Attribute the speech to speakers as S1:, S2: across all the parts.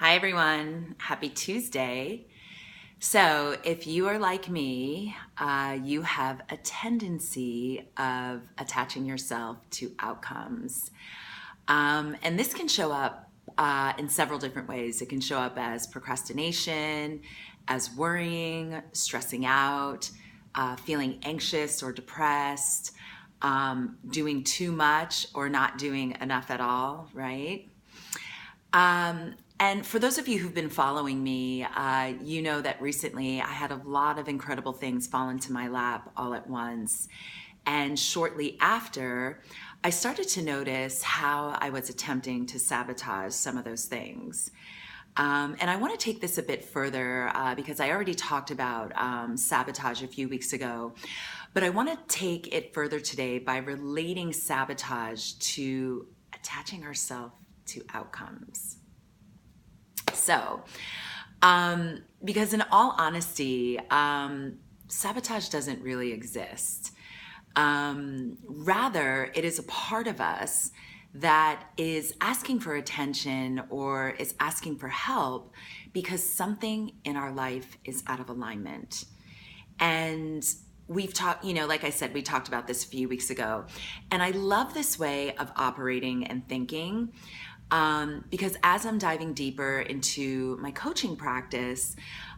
S1: Hi, everyone. Happy Tuesday. So, if you are like me, you have a tendency of attaching yourself to outcomes. And this can show up in several different ways. It can show up as procrastination, as worrying, stressing out, feeling anxious or depressed, doing too much or not doing enough at all, right? And for those of you who've been following me, you know that recently I had a lot of incredible things fall into my lap all at once. And shortly after, I started to notice how I was attempting to sabotage some of those things. And I want to take this a bit further because I already talked about sabotage a few weeks ago. But I want to take it further today by relating sabotage to attaching ourselves to outcomes. So, because in all honesty, sabotage doesn't really exist. Rather, it is a part of us that is asking for attention or is asking for help because something in our life is out of alignment. And we've talked, like I said, we talked about this a few weeks ago. And I love this way of operating and thinking because as I'm diving deeper into my coaching practice,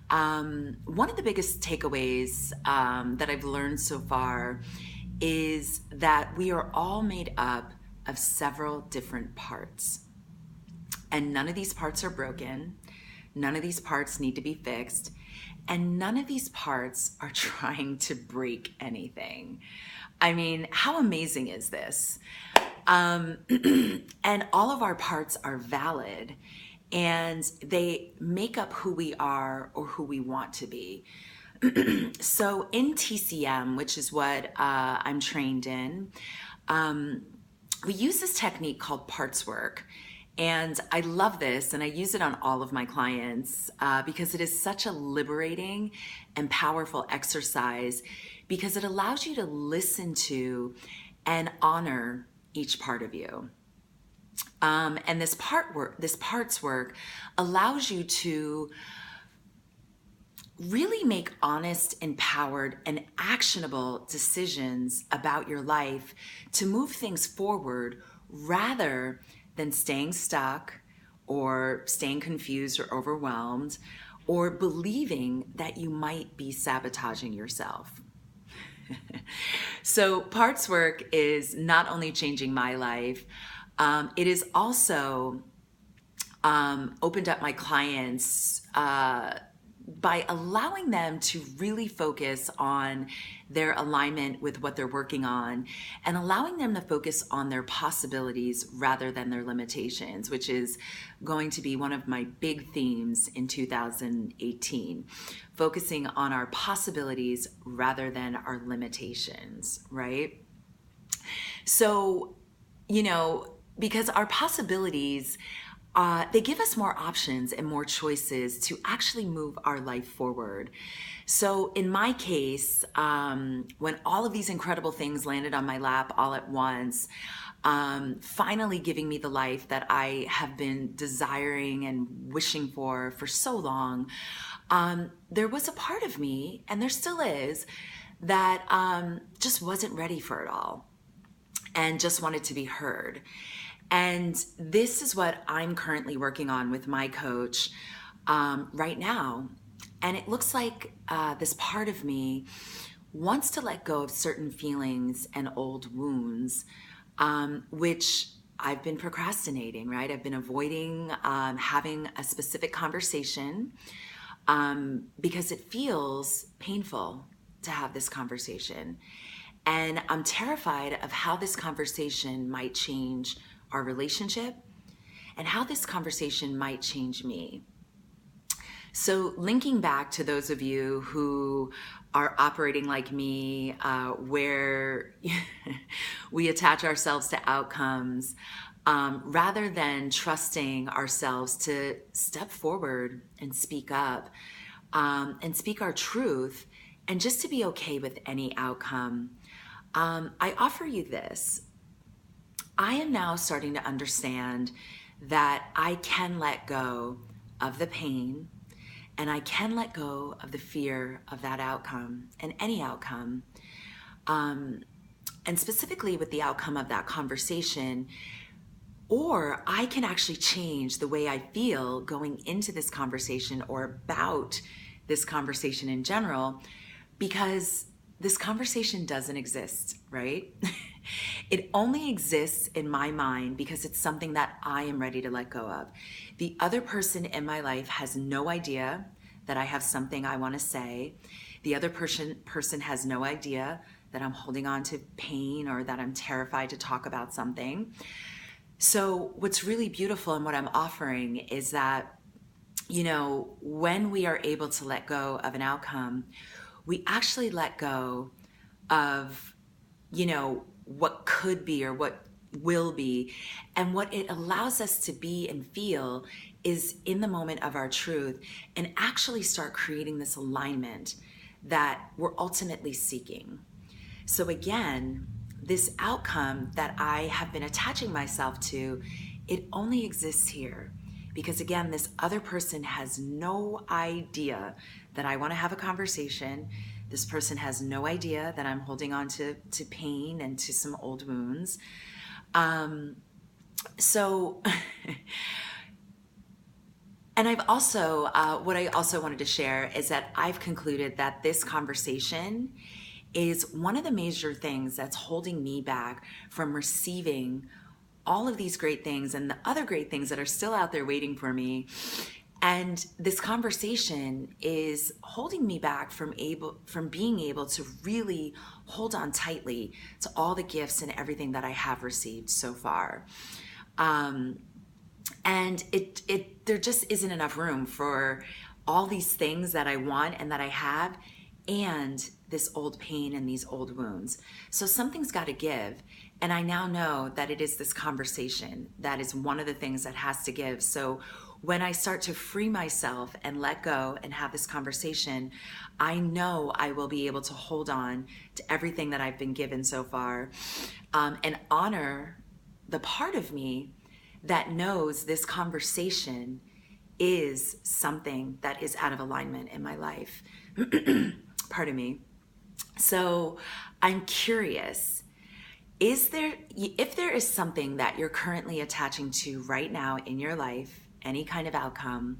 S1: one of the biggest takeaways that I've learned so far is that we are all made up of several different parts. And none of these parts are broken. None of these parts need to be fixed. And none of these parts are trying to break anything. I mean, how amazing is this? And all of our parts are valid and they make up who we are or who we want to be. So in TCM, which is what I'm trained in, we use this technique called parts work. And I love this, and I use it on all of my clients because it is such a liberating and powerful exercise because it allows you to listen to and honor each part of you. And this parts work allows you to really make honest, empowered, and actionable decisions about your life to move things forward rather than staying stuck or staying confused or overwhelmed or believing that you might be sabotaging yourself. So parts work is not only changing my life, it is also opened up my clients by allowing them to really focus on their alignment with what they're working on and allowing them to focus on their possibilities rather than their limitations, which is going to be one of my big themes in 2018, focusing on our possibilities rather than our limitations, right? So, because our possibilities they give us more options and more choices to actually move our life forward. So in my case, when all of these incredible things landed on my lap all at once, finally giving me the life that I have been desiring and wishing for so long, there was a part of me, and there still is, that just wasn't ready for it all and just wanted to be heard. And this is what I'm currently working on with my coach right now. And it looks like this part of me wants to let go of certain feelings and old wounds, which I've been procrastinating, right? I've been avoiding having a specific conversation because it feels painful to have this conversation. And I'm terrified of how this conversation might change our relationship and how this conversation might change me. So linking back to those of you who are operating like me, where we attach ourselves to outcomes, rather than trusting ourselves to step forward and speak up, and speak our truth, and just to be okay with any outcome, I offer you this. I am now starting to understand that I can let go of the pain, and I can let go of the fear of that outcome and any outcome. And specifically with the outcome of that conversation, or I can actually change the way I feel going into this conversation or about this conversation in general, because this conversation doesn't exist, right? It only exists in my mind because it's something that I am ready to let go of. The other person in my life has no idea that I have something I want to say. The other person has no idea that I'm holding on to pain or that I'm terrified to talk about something. So what's really beautiful and what I'm offering is that, when we are able to let go of an outcome, we actually let go of, what could be or what will be. And what it allows us to be and feel is in the moment of our truth, and actually start creating this alignment that we're ultimately seeking. So again, this outcome that I have been attaching myself to, it only exists here. Because again, this other person has no idea that I want to have a conversation. This person has no idea that I'm holding on to pain and to some old wounds. And I've also, what I also wanted to share is that I've concluded that this conversation is one of the major things that's holding me back from receiving all of these great things and the other great things that are still out there waiting for me. And this conversation is holding me back from being able to really hold on tightly to all the gifts and everything that I have received so far. And there just isn't enough room for all these things that I want and that I have, and this old pain and these old wounds. So something's got to give. And I now know that it is this conversation that is one of the things that has to give. So when I start to free myself and let go and have this conversation, I know I will be able to hold on to everything that I've been given so far, and honor the part of me that knows this conversation is something that is out of alignment in my life. Pardon me. So I'm curious, if there is something that you're currently attaching to right now in your life, any kind of outcome,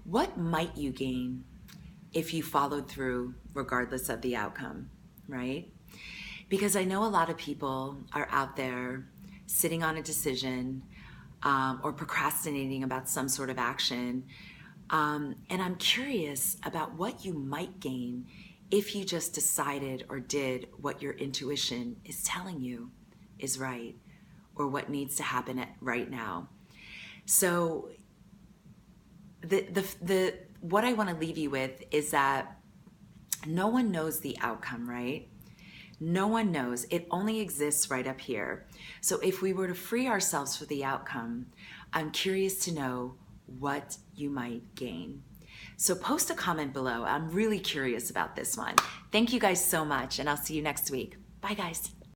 S1: what might you gain if you followed through regardless of the outcome, right? Because I know a lot of people are out there sitting on a decision, or procrastinating about some sort of action. And I'm curious about what you might gain if you just decided or did what your intuition is telling you is right, or what needs to happen right now. So what I want to leave you with is that no one knows the outcome, right? No one knows. It only exists right up here. So if we were to free ourselves for the outcome, I'm curious to know what you might gain. So post a comment below. I'm really curious about this one. Thank you guys so much, and I'll see you next week. Bye, guys.